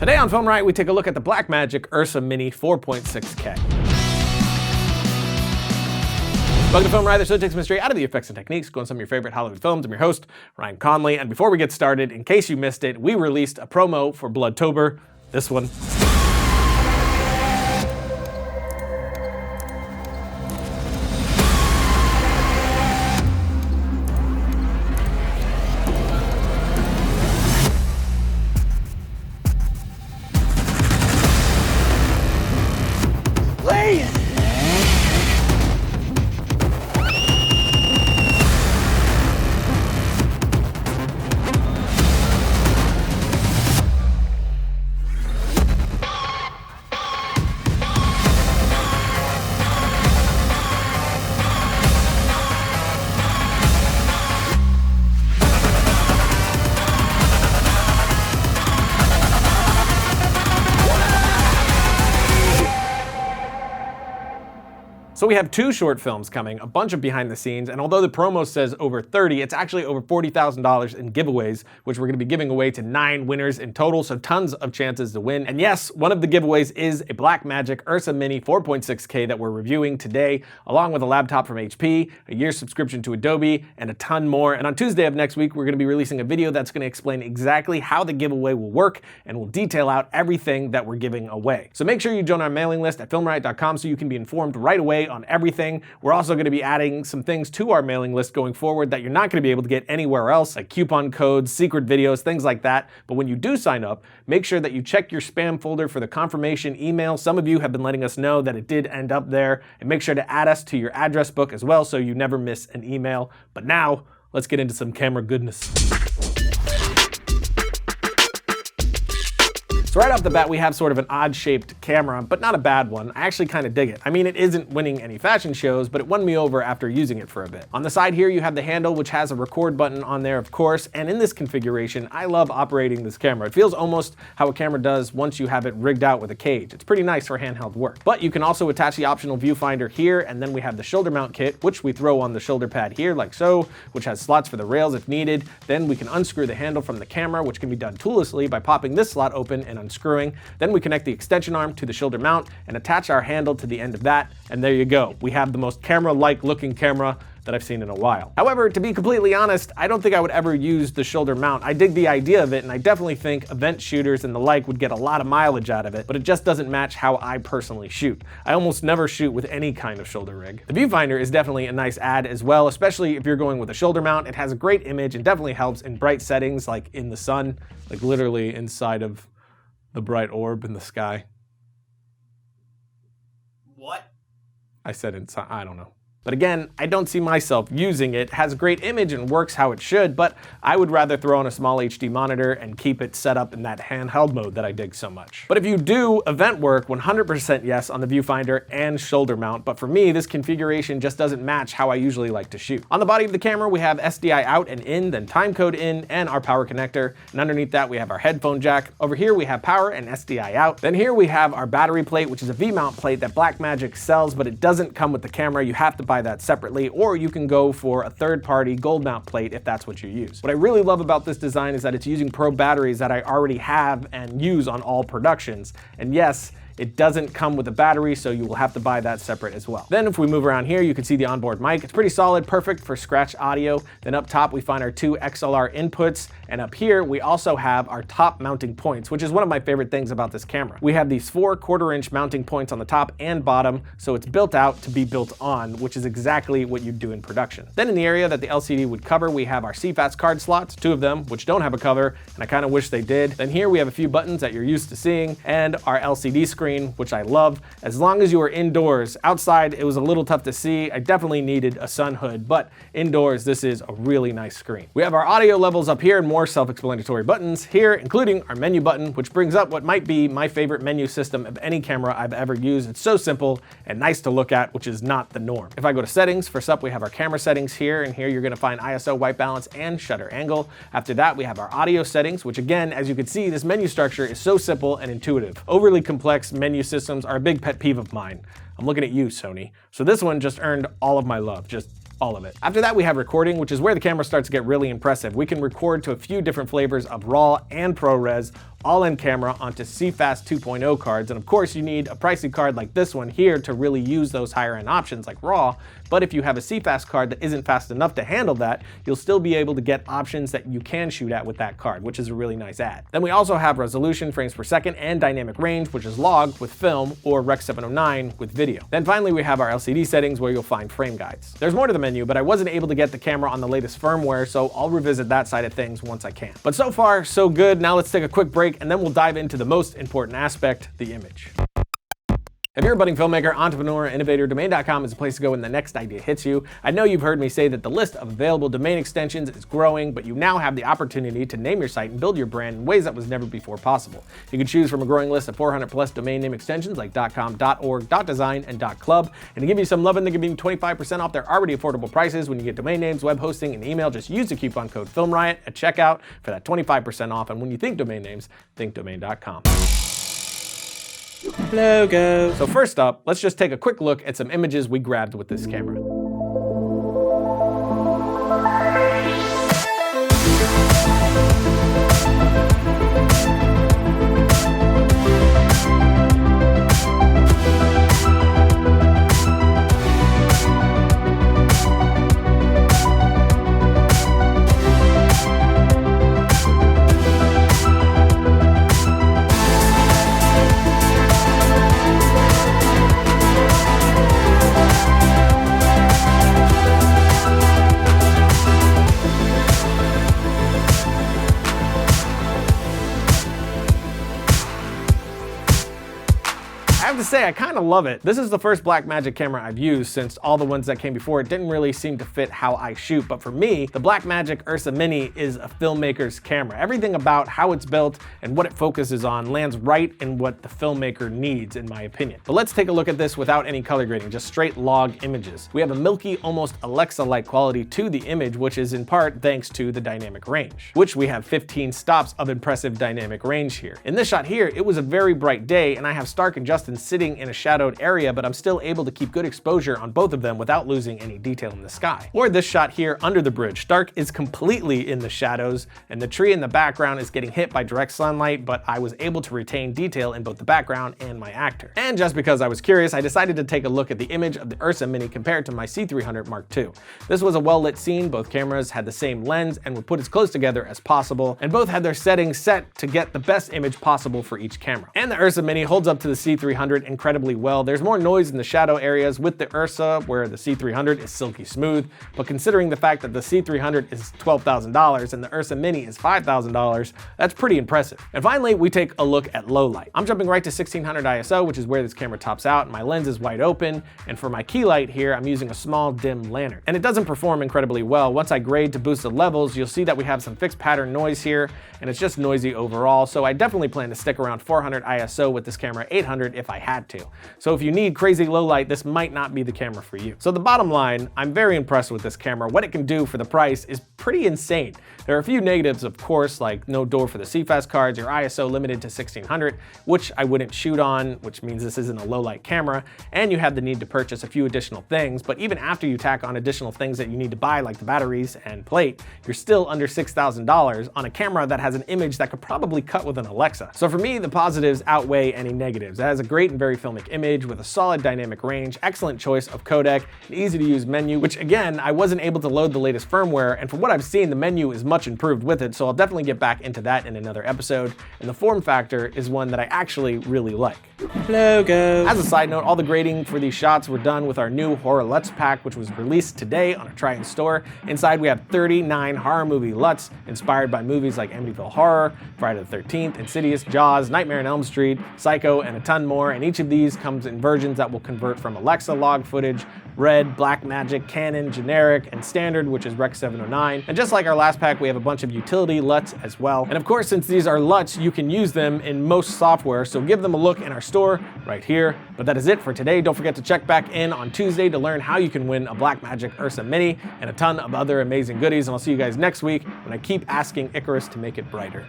Today on FilmRiot, we take a look at the Blackmagic URSA Mini 4.6K. Welcome to FilmRiot, the show that takes mystery out of the effects and techniques, go on some of your favorite Hollywood films. I'm your host, Ryan Conley, and before we get started, in case you missed it, we released a promo for Bloodtober, this one. So we have two short films coming, a bunch of behind the scenes, and although the promo says over 30, it's actually over $40,000 in giveaways, which we're gonna be giving away to 9 winners in total, so tons of chances to win. And yes, one of the giveaways is a Blackmagic URSA Mini 4.6K that we're reviewing today, along with a laptop from HP, a year's subscription to Adobe, and a ton more. And on Tuesday of next week, we're gonna be releasing a video that's gonna explain exactly how the giveaway will work, and will detail out everything that we're giving away. So make sure you join our mailing list at FilmRiot.com so you can be informed right away on everything. We're also going to be adding some things to our mailing list going forward that you're not going to be able to get anywhere else, like coupon codes, secret videos, things like that. But when you do sign up, make sure that you check your spam folder for the confirmation email. Some of you have been letting us know that it did end up there, and make sure to add us to your address book as well so you never miss an email. But now, let's get into some camera goodness. So right off the bat, we have sort of an odd-shaped camera, but not a bad one. I actually kind of dig it. I mean, it isn't winning any fashion shows, but it won me over after using it for a bit. On the side here, you have the handle, which has a record button on there, of course, and in this configuration, I love operating this camera. It feels almost how a camera does once you have it rigged out with a cage. It's pretty nice for handheld work. But you can also attach the optional viewfinder here, and then we have the shoulder mount kit, which we throw on the shoulder pad here, like so, which has slots for the rails if needed. Then we can unscrew the handle from the camera, which can be done toollessly by popping this slot open and unscrewing. Then we connect the extension arm to the shoulder mount and attach our handle to the end of that, and there you go. We have the most camera-like looking camera that I've seen in a while. However, to be completely honest, I don't think I would ever use the shoulder mount. I dig the idea of it, and I definitely think event shooters and the like would get a lot of mileage out of it, but it just doesn't match how I personally shoot. I almost never shoot with any kind of shoulder rig. The viewfinder is definitely a nice add as well, especially if you're going with a shoulder mount. It has a great image and definitely helps in bright settings like in the sun, like literally inside of the bright orb in the sky. What? I said inside, I don't know. But again, I don't see myself using it. It has a great image and works how it should, but I would rather throw on a small HD monitor and keep it set up in that handheld mode that I dig so much. But if you do event work, 100% yes on the viewfinder and shoulder mount, but for me, this configuration just doesn't match how I usually like to shoot. On the body of the camera, we have SDI out and in, then timecode in, and our power connector. And underneath that, we have our headphone jack. Over here, we have power and SDI out. Then here we have our battery plate, which is a V-mount plate that Blackmagic sells, but it doesn't come with the camera. You have to buy that separately, or you can go for a third-party gold mount plate if that's what you use. What I really love about this design is that it's using Pro batteries that I already have and use on all productions. And yes, it doesn't come with a battery, so you will have to buy that separate as well. Then if we move around here, you can see the onboard mic. It's pretty solid, perfect for scratch audio. Then up top, we find our 2 XLR inputs. And up here, we also have our top mounting points, which is one of my favorite things about this camera. We have these 4 1/4-inch mounting points on the top and bottom, so it's built out to be built on, which is exactly what you'd do in production. Then in the area that the LCD would cover, we have our CFATS card slots, 2 of them, which don't have a cover, and I kind of wish they did. Then here we have a few buttons that you're used to seeing, and our LCD screen, which I love, as long as you are indoors. Outside, it was a little tough to see. I definitely needed a sun hood, but indoors, this is a really nice screen. We have our audio levels up here and more self-explanatory buttons here, including our menu button, which brings up what might be my favorite menu system of any camera I've ever used. It's so simple and nice to look at, which is not the norm. If I go to settings, first up, we have our camera settings here, and here you're gonna find ISO, white balance, and shutter angle. After that, we have our audio settings, which again, as you can see, this menu structure is so simple and intuitive. Overly complex menu systems are a big pet peeve of mine. I'm looking at you, Sony. So this one just earned all of my love, just all of it. After that, we have recording, which is where the camera starts to get really impressive. We can record to a few different flavors of RAW and ProRes, all-in camera onto CFast 2.0 cards, and of course you need a pricey card like this one here to really use those higher-end options like RAW, but if you have a CFast card that isn't fast enough to handle that, you'll still be able to get options that you can shoot at with that card, which is a really nice add. Then we also have resolution, frames per second, and dynamic range, which is logged with film or Rec. 709 with video. Then finally we have our LCD settings where you'll find frame guides. There's more to the menu, but I wasn't able to get the camera on the latest firmware, so I'll revisit that side of things once I can. But so far, so good. Now let's take a quick break and then we'll dive into the most important aspect, the image. If you're a budding filmmaker, entrepreneur, innovator, domain.com is a place to go when the next idea hits you. I know you've heard me say that the list of available domain extensions is growing, but you now have the opportunity to name your site and build your brand in ways that was never before possible. You can choose from a growing list of 400 plus domain name extensions like .com, .org, .design, and .club. And to give you some love, they're giving you 25% off their already affordable prices when you get domain names, web hosting, and email. Just use the coupon code FilmRiot at checkout for that 25% off. And when you think domain names, think domain.com. Logo. So first up, let's just take a quick look at some images we grabbed with this camera. I have to say, I kind of love it. This is the first Blackmagic camera I've used since all the ones that came before it didn't really seem to fit how I shoot. But for me, the Blackmagic URSA Mini is a filmmaker's camera. Everything about how it's built and what it focuses on lands right in what the filmmaker needs, in my opinion. But let's take a look at this without any color grading, just straight log images. We have a milky, almost Alexa-like quality to the image, which is in part thanks to the dynamic range, which we have 15 stops of impressive dynamic range here. In this shot here, it was a very bright day, and I have Stark and Justin sitting in a shadowed area, but I'm still able to keep good exposure on both of them without losing any detail in the sky. Or this shot here under the bridge. Stark is completely in the shadows, and the tree in the background is getting hit by direct sunlight, but I was able to retain detail in both the background and my actor. And just because I was curious, I decided to take a look at the image of the URSA Mini compared to my C300 Mark II. This was a well-lit scene. Both cameras had the same lens and were put as close together as possible, and both had their settings set to get the best image possible for each camera. And the URSA Mini holds up to the C300 incredibly well. There's more noise in the shadow areas with the URSA, where the C300 is silky smooth, but considering the fact that the C300 is $12,000 and the URSA Mini is $5,000, that's pretty impressive. And finally, we take a look at low light. I'm jumping right to 1600 ISO, which is where this camera tops out, and my lens is wide open, and for my key light here, I'm using a small dim lantern. And it doesn't perform incredibly well. Once I grade to boost the levels, you'll see that we have some fixed pattern noise here, and it's just noisy overall, so I definitely plan to stick around 400 ISO with this camera 800 if I had to. So if you need crazy low light, this might not be the camera for you. So the bottom line, I'm very impressed with this camera. What it can do for the price is pretty insane. There are a few negatives, of course, like no door for the CFast cards, your ISO limited to 1600, which I wouldn't shoot on, which means this isn't a low light camera, and you have the need to purchase a few additional things. But even after you tack on additional things that you need to buy, like the batteries and plate, you're still under $6,000 on a camera that has an image that could probably cut with an Alexa. So for me, the positives outweigh any negatives. It has a great and very filmic image with a solid dynamic range, excellent choice of codec, an easy to use menu, which again, I wasn't able to load the latest firmware, and from what I've seen, the menu is much improved with it, so I'll definitely get back into that in another episode. And the form factor is one that I actually really like. Logo. As a side note, all the grading for these shots were done with our new Horror LUTs pack, which was released today on our Try and Store. Inside we have 39 horror movie LUTs inspired by movies like Amityville Horror, Friday the 13th, Insidious, Jaws, Nightmare on Elm Street, Psycho, and a ton more, and each of these comes in versions that will convert from Alexa log footage, Red, Blackmagic, Canon, Generic, and Standard, which is Rec. 709. And just like our last pack, we have a bunch of utility LUTs as well. And of course, since these are LUTs, you can use them in most software, so give them a look in our store right here. But that is it for today. Don't forget to check back in on Tuesday to learn how you can win a Blackmagic URSA Mini and a ton of other amazing goodies. And I'll see you guys next week when I keep asking Icarus to make it brighter.